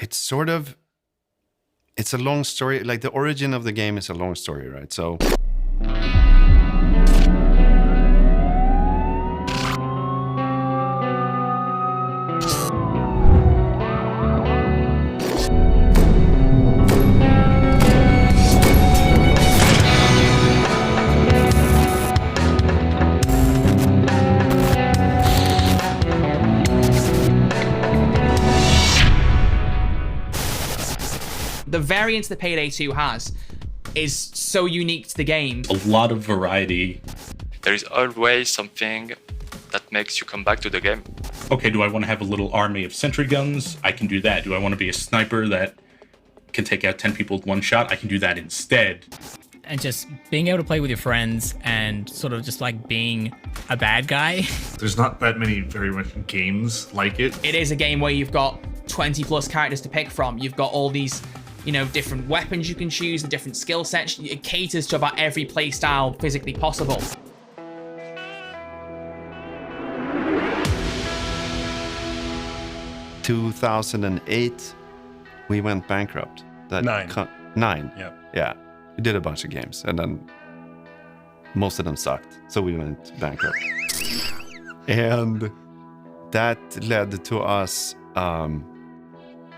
it's sort of, it's a long story. Like the origin of the game is a long story, right? So. The variance that Payday 2 has is so unique to the game. A lot of variety. There is always something that makes you come back to the game. Okay, do I want to have a little army of sentry guns? I can do that. Do I want to be a sniper that can take out 10 people with one shot? I can do that instead. And just being able to play with your friends and sort of just like being a bad guy. There's not that many very much games like it. It is a game where you've got 20 plus characters to pick from. You've got all these, you know, different weapons you can choose, the different skill sets. It caters to about every play style physically possible. In 2008, we went bankrupt. Nine. Yeah. We did a bunch of games, and then most of them sucked, so we went bankrupt. And that led to us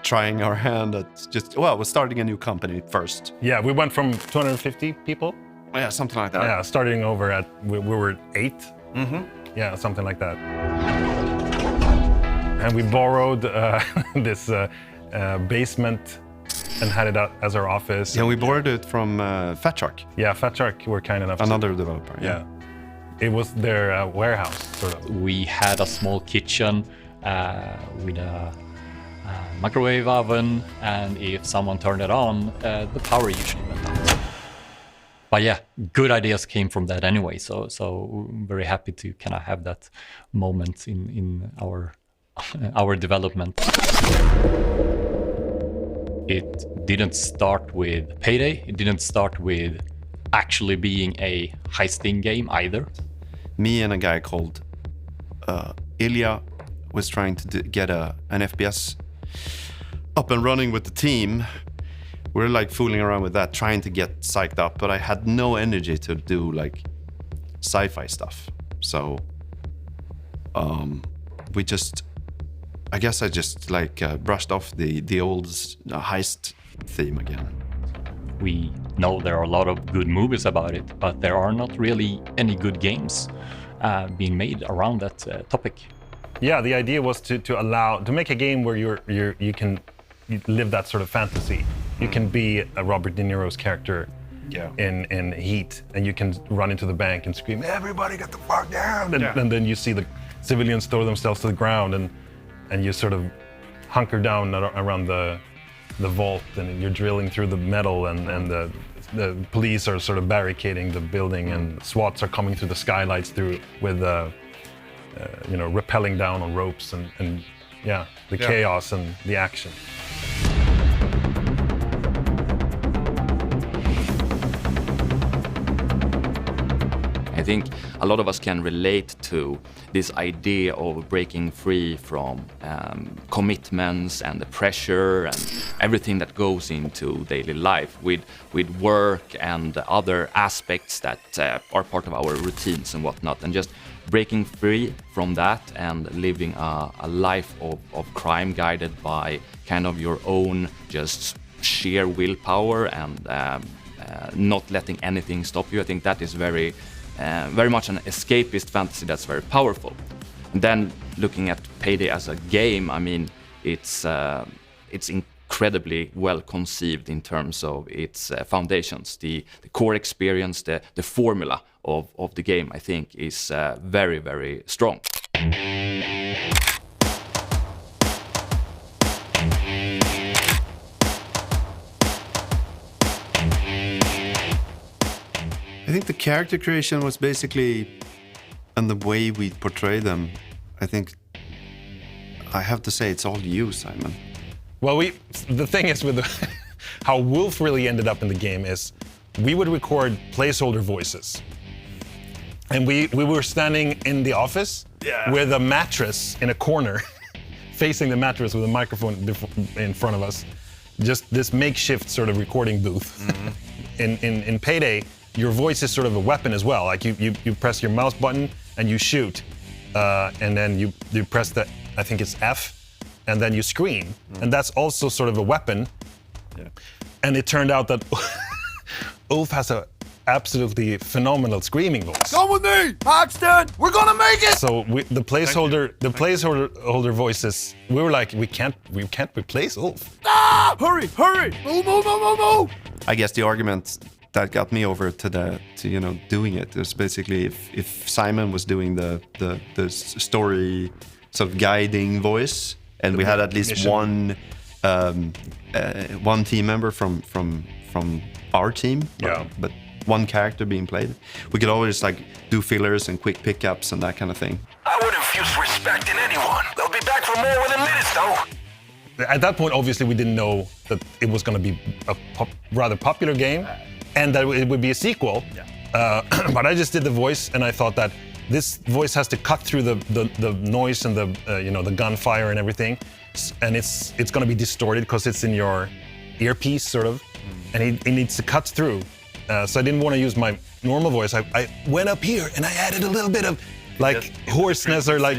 trying our hand at we're starting a new company first. Yeah, we went from 250 people. Yeah, something like that. Yeah, starting over at, we were 8. Mm-hmm. Yeah, something like that. And we borrowed this basement and had it as our office. Yeah, we borrowed it from Fat Shark. Yeah, Fat Shark were kind enough. Another developer. Yeah. It was their warehouse, sort of. We had a small kitchen with a microwave oven, and if someone turned it on, the power usually went out. But yeah, good ideas came from that anyway, so I'm very happy to kind of have that moment in our development. It didn't start with Payday. It didn't start with actually being a heisting game either. Me and a guy called Ilya was trying to get an FPS up and running with the team. We were like fooling around with that, trying to get psyched up, but I had no energy to do like sci-fi stuff. So I guess I just like brushed off the old heist theme again. We know there are a lot of good movies about it, but there are not really any good games being made around that topic. Yeah, the idea was to make a game where you can live that sort of fantasy. You can be a Robert De Niro's character in Heat, and you can run into the bank and scream, "Everybody get the fuck down!" And then you see the civilians throw themselves to the ground, and you sort of hunker down around the vault, and you're drilling through the metal, and the police are sort of barricading the building, and SWATs are coming through the skylights with rappelling down on ropes, and the chaos and the action. I think a lot of us can relate to this idea of breaking free from commitments and the pressure and everything that goes into daily life with work and other aspects that are part of our routines and whatnot, and just breaking free from that and living a life of crime guided by kind of your own just sheer willpower and not letting anything stop you. I think that is very much an escapist fantasy that's very powerful. And then looking at Payday as a game, I mean, it's incredibly well conceived in terms of its foundations. The core experience, the formula of the game, I think, is very, very strong. I think the character creation was basically, and the way we portray them, I think, I have to say, it's all you, Simon. Well, the thing is with how Wolf really ended up in the game is we would record placeholder voices. And we were standing in the office with a mattress in a corner facing the mattress with a microphone in front of us. Just this makeshift sort of recording booth. In Payday, your voice is sort of a weapon as well. Like you press your mouse button and you shoot, and then you press the, I think it's F, and then you scream. And that's also sort of a weapon. Yeah. And it turned out that Ulf has a absolutely phenomenal screaming voice. Come with me, Paxton! We're gonna make it! So the placeholder voices, we were like, we can't replace Ulf. Ah! Hurry! Move! I guess the argument that got me over to doing it is basically if Simon was doing the story sort of guiding voice, and we had at least one team member from our team, but one character being played, we could always like do fillers and quick pickups and that kind of thing. I would infuse respect in anyone. They'll be back for more within minutes, though. At that point, obviously, we didn't know that it was going to be a rather popular game, and that it would be a sequel. But I just did the voice, and I thought that this voice has to cut through the noise and the gunfire and everything, and it's going to be distorted because it's in your earpiece, sort of, and it needs to cut through. So I didn't want to use my normal voice. I went up here and I added a little bit of like hoarseness or like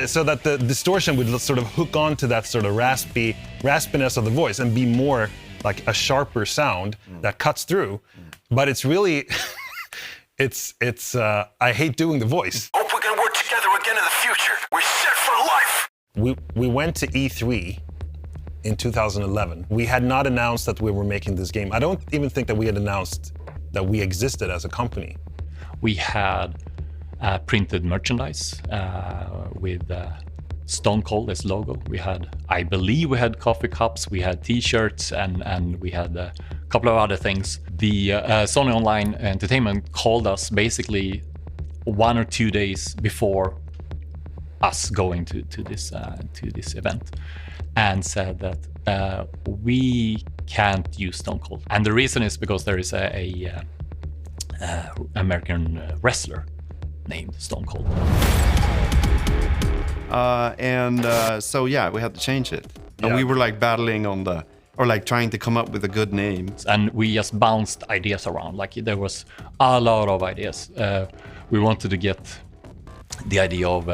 so that the distortion would sort of hook onto that sort of raspiness of the voice and be more like a sharper sound that cuts through. But it's really it's I hate doing the voice. Hope we can work together again in the future. We're set for life. We went to E3 in 2011. We had not announced that we were making this game. I don't even think that we had announced that we existed as a company. We had printed merchandise with Stone Cold as logo. I believe we had coffee cups, we had t-shirts, and we had a couple of other things. The Sony Online Entertainment called us basically 1 or 2 days before us going to this event, and said that we can't use Stone Cold. And the reason is because there is a American wrestler named Stone Cold. So yeah, we had to change it. And we were like battling on trying to come up with a good name. And we just bounced ideas around. Like there was a lot of ideas. We wanted to get the idea of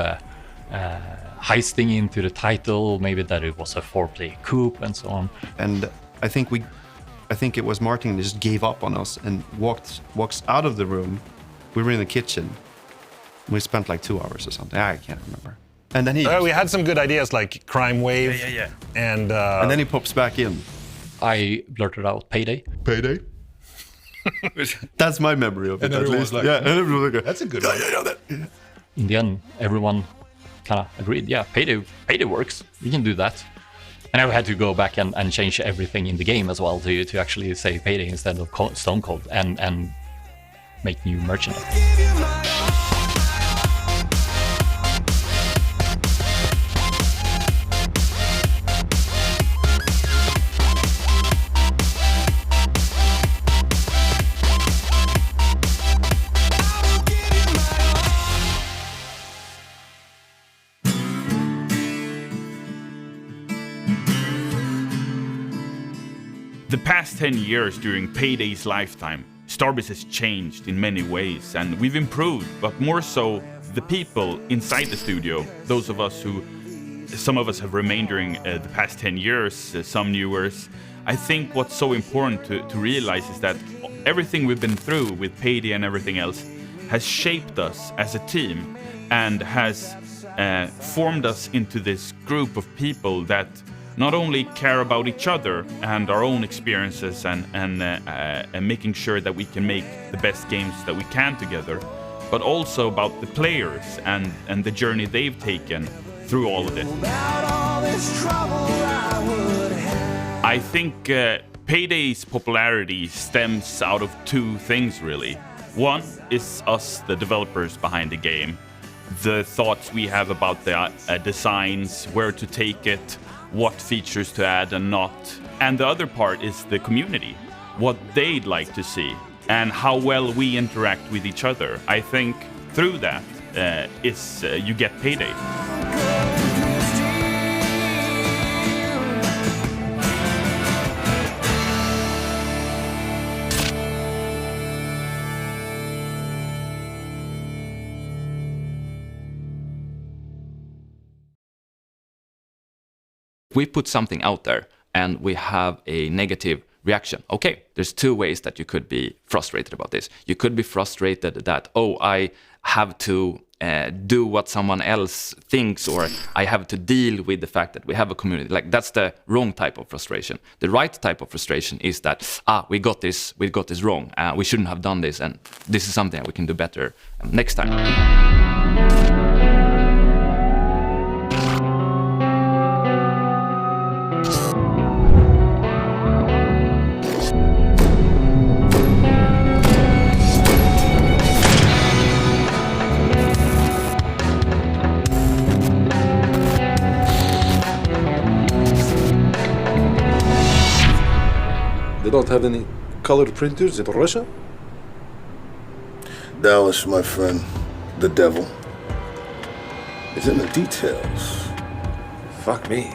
heisting into the title, maybe that it was a 4-player coup and so on. And I think it was Martin that just gave up on us and walks out of the room. We were in the kitchen. We spent like 2 hours or something. I can't remember. And then we had some good ideas like Crime Wave. And then he pops back in. I blurted out Payday. Payday? That's my memory of it, at least. Like, and everyone was like, that's a good idea. In the end, everyone kind of agreed, Payday works. We can do that. And I had to go back and change everything in the game as well to actually say Payday instead of Stone Cold and make new merchandise. The past 10 years during Payday's lifetime, Starbase has changed in many ways, and we've improved, but more so the people inside the studio, those of us some of us have remained during the past 10 years, some newers. I think what's so important to realize is that everything we've been through with Payday and everything else has shaped us as a team and has formed us into this group of people that not only care about each other and our own experiences and making sure that we can make the best games that we can together, but also about the players and the journey they've taken through all of this. I think Payday's popularity stems out of two things, really. One is us, the developers behind the game, the thoughts we have about the designs, where to take it, what features to add and not. And the other part is the community, what they'd like to see, and how well we interact with each other. I think through that you get Payday. We put something out there and we have a negative reaction. Okay, there's two ways that you could be frustrated about this. You could be frustrated that, oh, I have to do what someone else thinks, or I have to deal with the fact that we have a community. Like, that's the wrong type of frustration. The right type of frustration is that, we got this wrong. We shouldn't have done this, and this is something that we can do better next time. They don't have any color printers in Russia? Dallas, my friend, the devil, is in the details. Fuck me.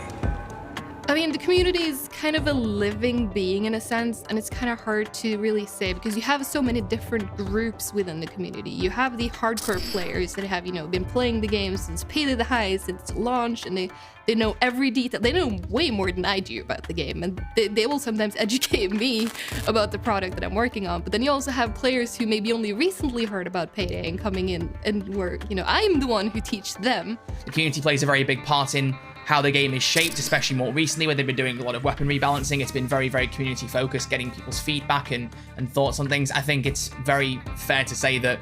I mean, the community is kind of a living being in a sense, and it's kind of hard to really say because you have so many different groups within the community. You have the hardcore players that have, been playing the game since Payday the High, since launch, and they know every detail. They know way more than I do about the game, and they will sometimes educate me about the product that I'm working on. But then you also have players who maybe only recently heard about Payday and coming in and were, I'm the one who teach them. The community plays a very big part in how the game is shaped, especially more recently where they've been doing a lot of weapon rebalancing. It's been very, very community focused, getting people's feedback and thoughts on things. I think it's very fair to say that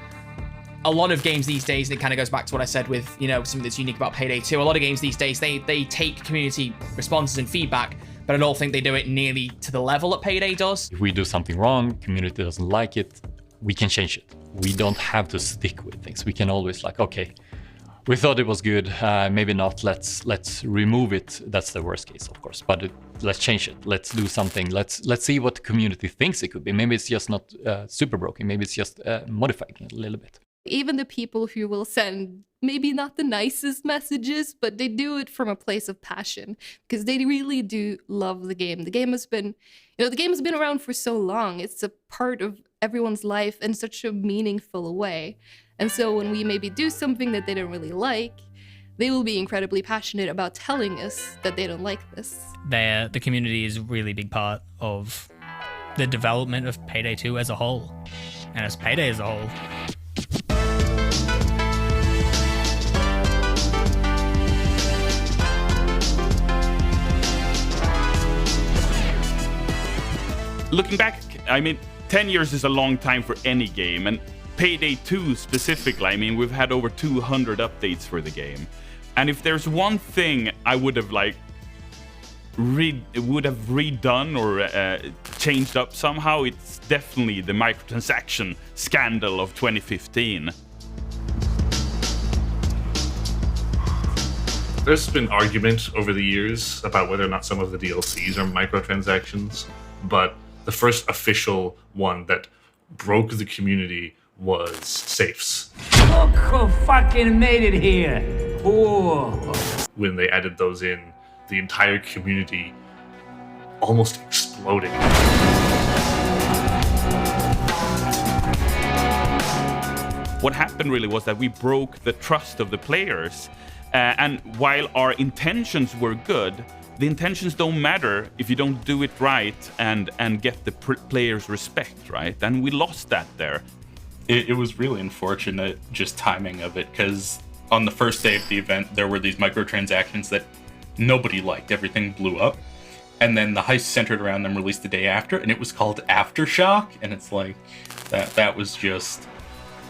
a lot of games these days, and it kind of goes back to what I said with, something that's unique about Payday 2. A lot of games these days, they take community responses and feedback, but I don't think they do it nearly to the level that Payday does. If we do something wrong, community doesn't like it, we can change it. We don't have to stick with things. We can always okay, we thought it was good, maybe not, let's remove it. That's the worst case, of course, but let's change it. Let's do something. Let's see what the community thinks it could be. Maybe it's just not super broken. Maybe it's just modifying it a little bit. Even the people who will send maybe not the nicest messages, but they do it from a place of passion because they really do love the game. The game has been, the game has been around for so long. It's a part of everyone's life in such a meaningful way. And so when we maybe do something that they don't really like, they will be incredibly passionate about telling us that they don't like this. The community is a really big part of the development of Payday 2 as a whole, and as Payday as a whole. Looking back, 10 years is a long time for any game, and Payday 2 specifically, we've had over 200 updates for the game. And if there's one thing I would have redone or changed up somehow, it's definitely the microtransaction scandal of 2015. There's been argument over the years about whether or not some of the DLCs are microtransactions, but the first official one that broke the community was safes. Look who fucking made it here. Whoa. When they added those in, the entire community almost exploded. What happened really was that we broke the trust of the players. And while our intentions were good, the intentions don't matter if you don't do it right and get the players' respect, right? And we lost that there. It was really unfortunate, just timing of it, because on the first day of the event, there were these microtransactions that nobody liked. Everything blew up. And then the heist centered around them released the day after, and it was called Aftershock. And it's like, that was just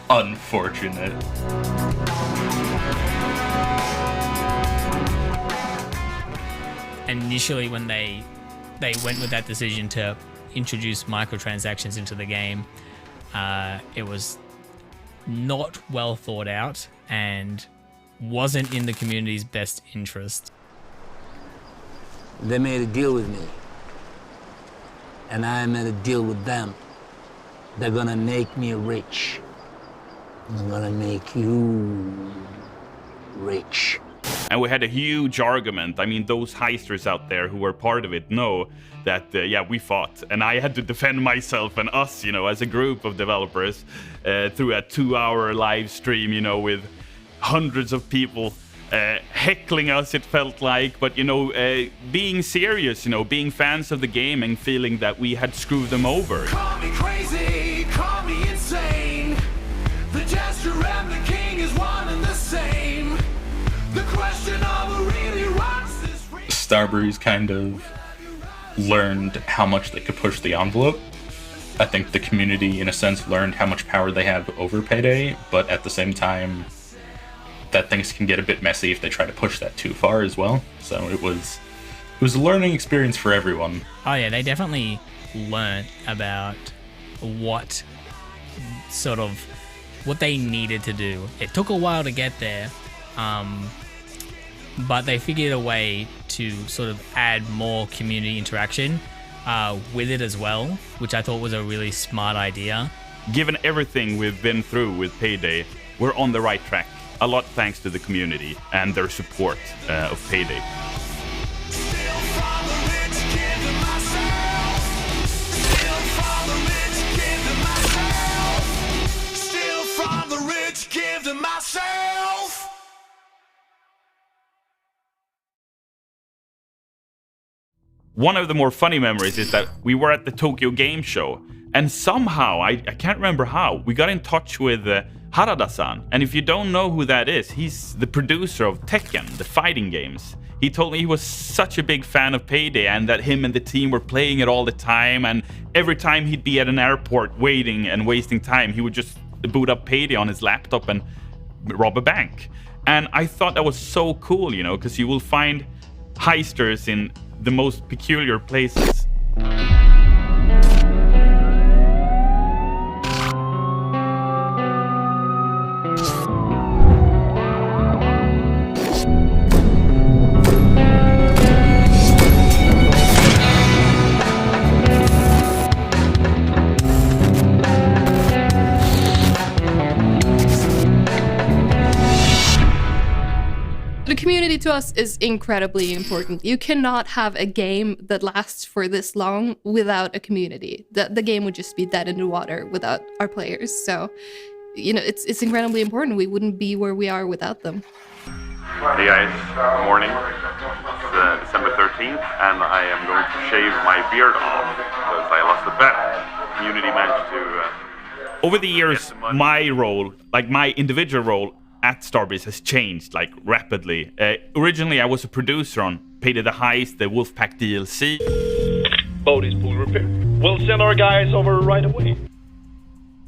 unfortunate. Initially, when they went with that decision to introduce microtransactions into the game, it was not well thought out and wasn't in the community's best interest. They made a deal with me, and I made a deal with them. They're gonna make me rich. I'm gonna make you rich. And we had a huge argument. Those heisters out there who were part of it know that, we fought. And I had to defend myself and us, as a group of developers through a 2-hour live stream, with hundreds of people heckling us, it felt like, but being serious, being fans of the game and feeling that we had screwed them over. Call me crazy, call me insane. The jester and the king is one and the same. The question of who really runs this Starbreeze kind of learned how much they could push the envelope. I think the community, in a sense, learned how much power they have over Payday, but at the same time, that things can get a bit messy if they try to push that too far as well. So it was a learning experience for everyone. Oh yeah, they definitely learned about what they needed to do. It took a while to get there, but they figured a way to sort of add more community interaction with it as well, which I thought was a really smart idea. Given everything we've been through with Payday, we're on the right track. A lot thanks to the community and their support of Payday. One of the more funny memories is that we were at the Tokyo Game Show, and somehow, I can't remember how, we got in touch with Harada-san. And if you don't know who that is, he's the producer of Tekken, the fighting games. He told me he was such a big fan of Payday and that him and the team were playing it all the time, and every time he'd be at an airport waiting and wasting time, he would just boot up Payday on his laptop and rob a bank. And I thought that was so cool, because you will find heisters in the most peculiar places. The community to us is incredibly important. You cannot have a game that lasts for this long without a community. The game would just be dead in the water without our players. So, it's incredibly important. We wouldn't be where we are without them. Hey guys, good morning. It's December 13th and I am going to shave my beard off because I lost a bet. The community managed to... Over the years, my role, my individual role, at Starbreeze has changed rapidly. Originally, I was a producer on Payday the Heist, the Wolfpack DLC. Bodie's pool repair. We'll send our guys over right away.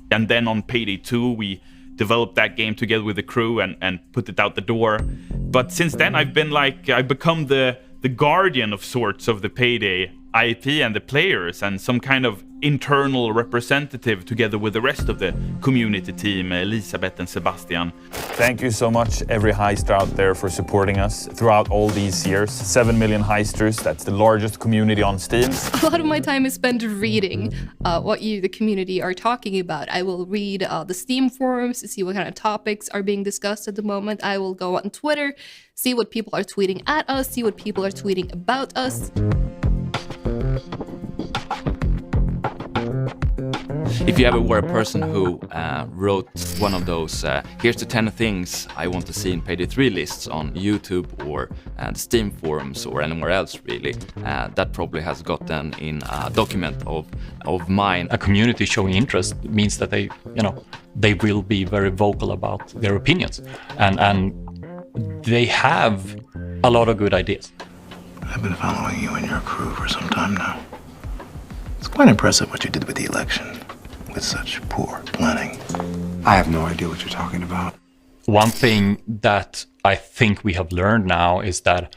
And then on Payday 2, we developed that game together with the crew and put it out the door. But since then, I've been I've become the guardian of sorts of the Payday IP and the players, and some kind of internal representative together with the rest of the community team, Elisabeth and Sebastian. Thank you so much, every heister out there, for supporting us throughout all these years. 7 million heisters, that's the largest community on Steam. A lot of my time is spent reading what you, the community, are talking about. I will read the Steam forums to see what kind of topics are being discussed at the moment. I will go on Twitter, see what people are tweeting at us, see what people are tweeting about us. If you ever were a person who wrote one of those here's the 10 things I want to see in Payday 3 lists on YouTube or the Steam forums or anywhere else really, that probably has gotten in a document of mine. A community showing interest means that they will be very vocal about their opinions, and they have a lot of good ideas. I've been following you and your crew for some time now. It's quite impressive what you did with the election, with such poor planning. I have no idea what you're talking about. One thing that I think we have learned now is that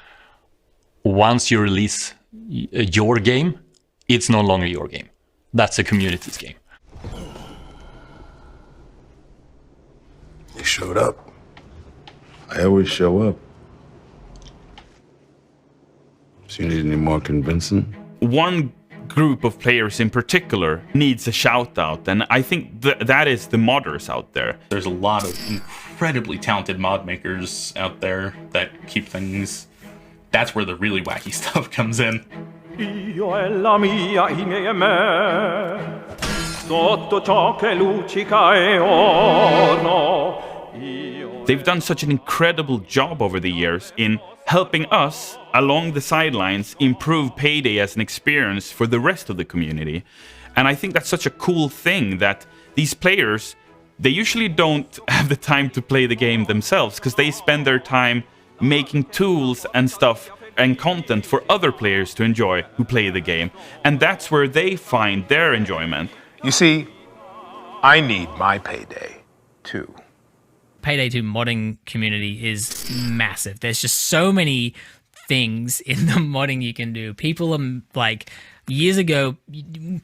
once you release your game, it's no longer your game. That's the community's game. You showed up. I always show up. So you need any more convincing? One group of players in particular needs a shout out, and I think that is the modders out there. There's a lot of incredibly talented mod makers out there that keep things. That's where the really wacky stuff comes in. Io e la mia insieme sotto ciò che luccica e oro They've done such an incredible job over the years in helping us, along the sidelines, improve Payday as an experience for the rest of the community. And I think that's such a cool thing that these players, they usually don't have the time to play the game themselves because they spend their time making tools and stuff and content for other players to enjoy who play the game. And that's where they find their enjoyment. You see, I need my payday, too. Payday 2 modding community is massive. There's just so many things in the modding you can do. People are like, years ago,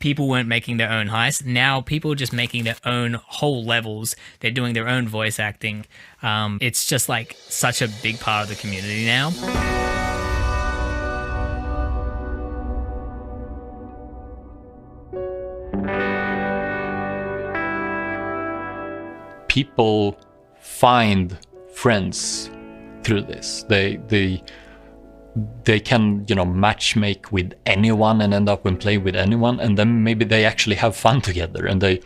people weren't making their own heists. Now people are just making their own whole levels. They're doing their own voice acting. It's just like such a big part of the community now. People find friends through this. They can, you know, matchmake with anyone and end up and play with anyone, and then maybe they actually have fun together, and they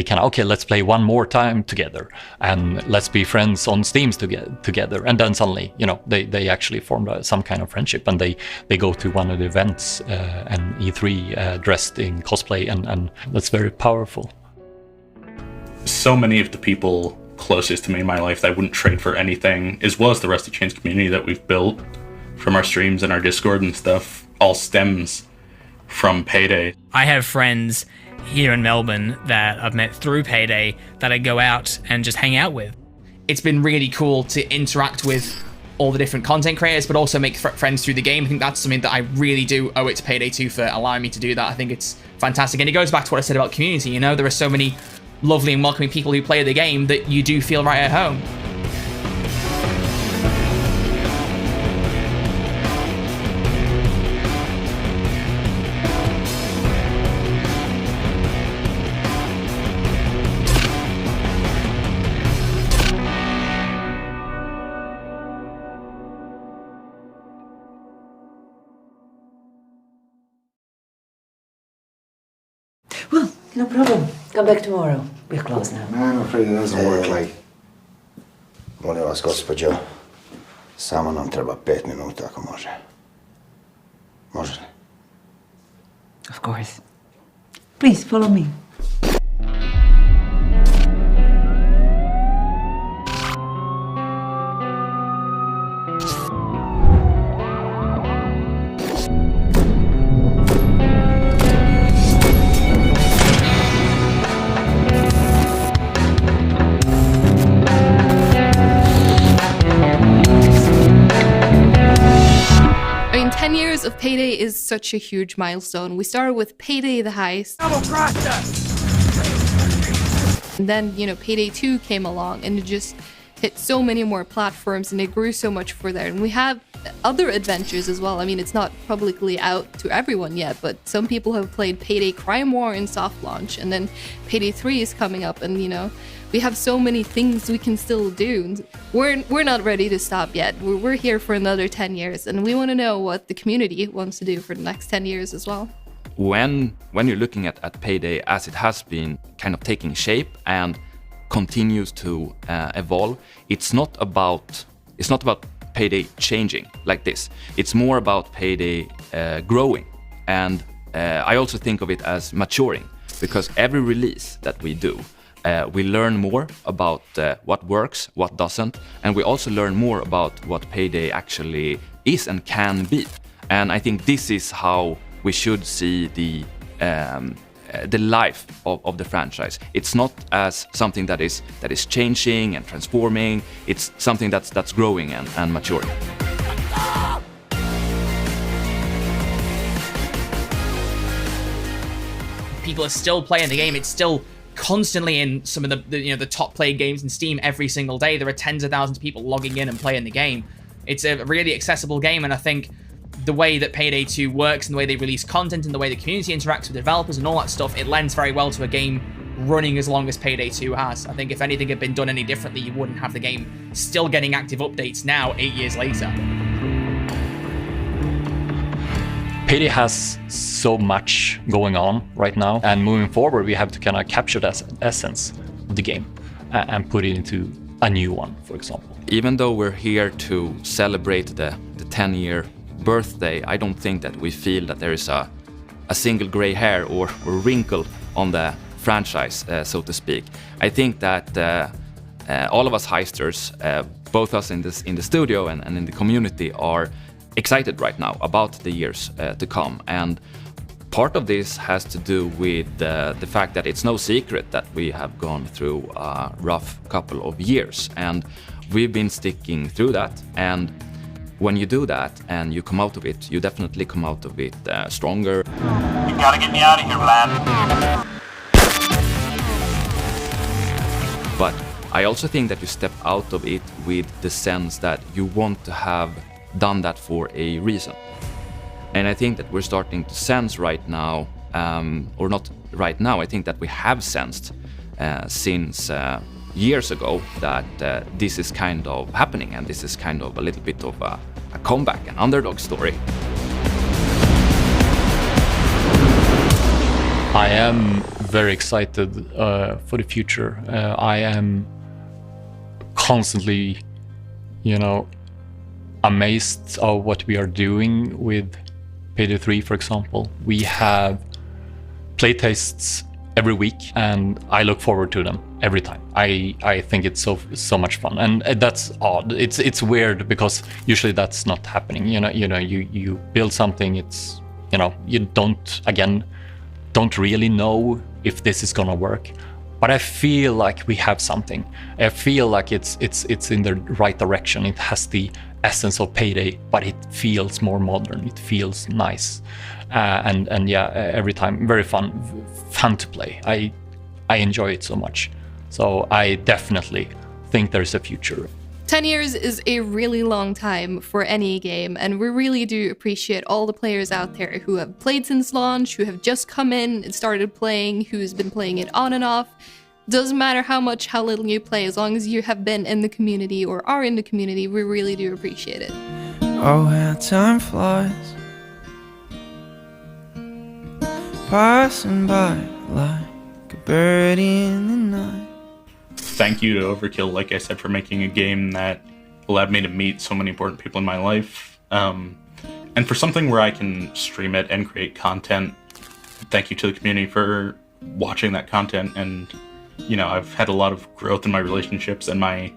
can, okay, let's play one more time together, and let's be friends on Steam together, and then suddenly, you know, they actually form some kind of friendship, and they go to one of the events and E3 dressed in cosplay, and that's very powerful. So many of the people closest to me in my life that I wouldn't trade for anything, as well as the Rusty Chains community that we've built from our streams and our Discord and stuff, all stems from Payday. I have friends here in Melbourne that I've met through Payday that I go out and just hang out with. It's been really cool to interact with all the different content creators, but also make friends through the game. I think that's something that I really do owe it to Payday 2 for allowing me to do that. I think it's fantastic. And it goes back to what I said about community. You know, there are so many lovely and welcoming people who play the game that you do feel right at home. Well, no problem. Come back tomorrow. We're closed now. No, I'm afraid it doesn't work like... Molim vas, gospođo, samo nam treba 5 minuta, ako može. Može li? Of course. Please, follow me. Years of Payday is such a huge milestone. We started with Payday the Heist. And then, you know, Payday 2 came along and it just hit so many more platforms and it grew so much for there. And we have other adventures as well. I mean, it's not publicly out to everyone yet, but some people have played Payday Crime War in soft launch, and then Payday 3 is coming up, and you know, we have so many things we can still do. We're not ready to stop yet. We're here for another 10 years, and we want to know what the community wants to do for the next 10 years as well. When you're looking at Payday as it has been kind of taking shape and continues to evolve, it's not about Payday changing like this. It's more about Payday growing, and I also think of it as maturing, because every release that we do, we learn more about what works, what doesn't, and we also learn more about what Payday actually is and can be. And I think this is how we should see the life of the franchise. It's not as something that is changing and transforming. It's something that's growing and maturing. People are still playing the game. It's still constantly in some of the top played games in Steam every single day. There are tens of thousands of people logging in and playing the game. It's a really accessible game, and I think the way that Payday 2 works and the way they release content and the way the community interacts with developers and all that stuff, it lends very well to a game running as long as Payday 2 has. I think if anything had been done any differently, you wouldn't have the game still getting active updates now, 8 years later. Payday has so much going on right now, and moving forward we have to kind of capture that essence of the game and put it into a new one, for example. Even though we're here to celebrate the 10-year birthday, I don't think that we feel that there is a single gray hair or wrinkle on the franchise, so to speak. I think that all of us heisters, both us in the studio and in the community, are excited right now about the years to come. And part of this has to do with the fact that it's no secret that we have gone through a rough couple of years, and we've been sticking through that. And when you do that and you come out of it, you definitely come out of it stronger. You gotta get me out of here, Vlad. But I also think that you step out of it with the sense that you want to have done that for a reason. And I think that we're starting to sense right now, or not right now, I think that we have sensed since years ago that this is kind of happening, and this is kind of a little bit of a comeback, an underdog story. I am very excited for the future. I am constantly, amazed of what we are doing with PAYDAY 3, for example. We have playtests every week, and I look forward to them every time. I think it's so much fun, and that's odd. It's weird because usually that's not happening. You build something. It's you don't really know if this is gonna work, but I feel like we have something. I feel like it's in the right direction. It has the essence of PAYDAY, but it feels more modern. It feels nice, and yeah, every time very fun to play. I enjoy it so much, so I definitely think there's a future. 10 years is a really long time for any game, and we really do appreciate all the players out there who have played since launch, who have just come in and started playing, who's been playing it on and off. Doesn't matter how little you play, as long as you have been in the community or are in the community, we really do appreciate it. Oh, how time flies, passing by like a bird in the night. Thank you to Overkill, like I said, for making a game that allowed me to meet so many important people in my life. And for something where I can stream it and create content, thank you to the community for watching that content. And, I've had a lot of growth in my relationships and my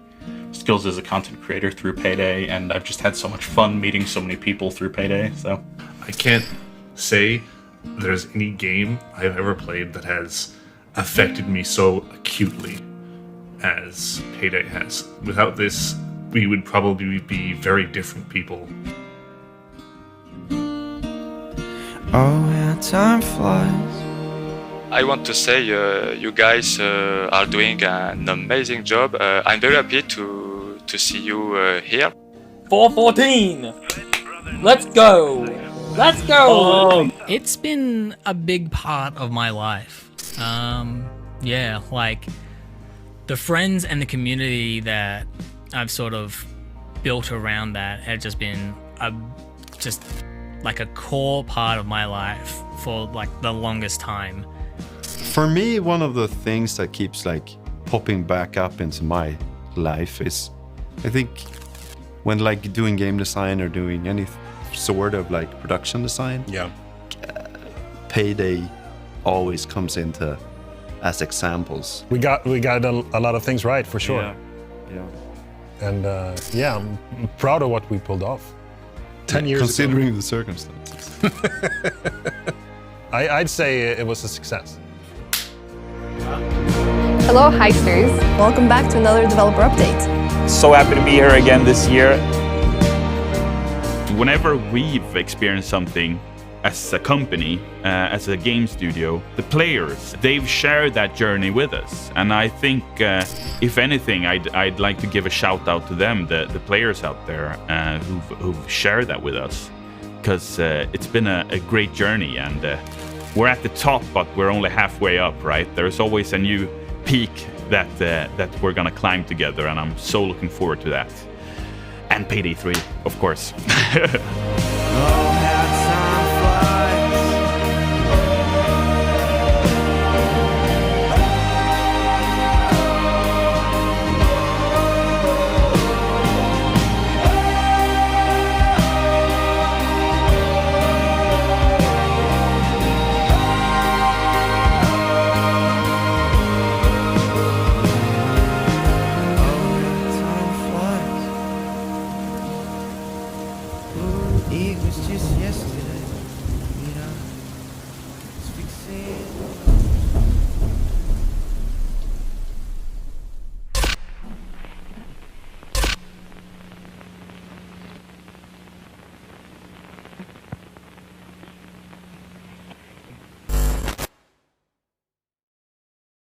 skills as a content creator through PAYDAY, and I've just had so much fun meeting so many people through PAYDAY, so. I can't say there's any game I've ever played that has affected me so acutely as PAYDAY has. Without this, we would probably be very different people. Oh, yeah, time flies. I want to say you guys are doing an amazing job. I'm very happy to see you here. 414! Let's go! Let's go! It's been a big part of my life. Yeah, like the friends and the community that I've sort of built around that have just been like a core part of my life for like the longest time. For me, one of the things that keeps like popping back up into my life is, I think, when like doing game design or doing any sort of like production design, PAYDAY always comes into as examples. We got a lot of things right, for sure. Yeah. And I'm proud of what we pulled off. 10 years considering ago. The circumstances. I'd say it was a success. Hello, Heisters. Welcome back to another developer update. So happy to be here again this year. Whenever we've experienced something as a company, as a game studio, the players, they've shared that journey with us. And I think, if anything, I'd like to give a shout out to them, the players out there who've shared that with us. Because it's been a great journey, and we're at the top, but we're only halfway up, right? There's always a new peak that we're gonna climb together, and I'm so looking forward to that. And PAYDAY 3, of course. was just yesterday.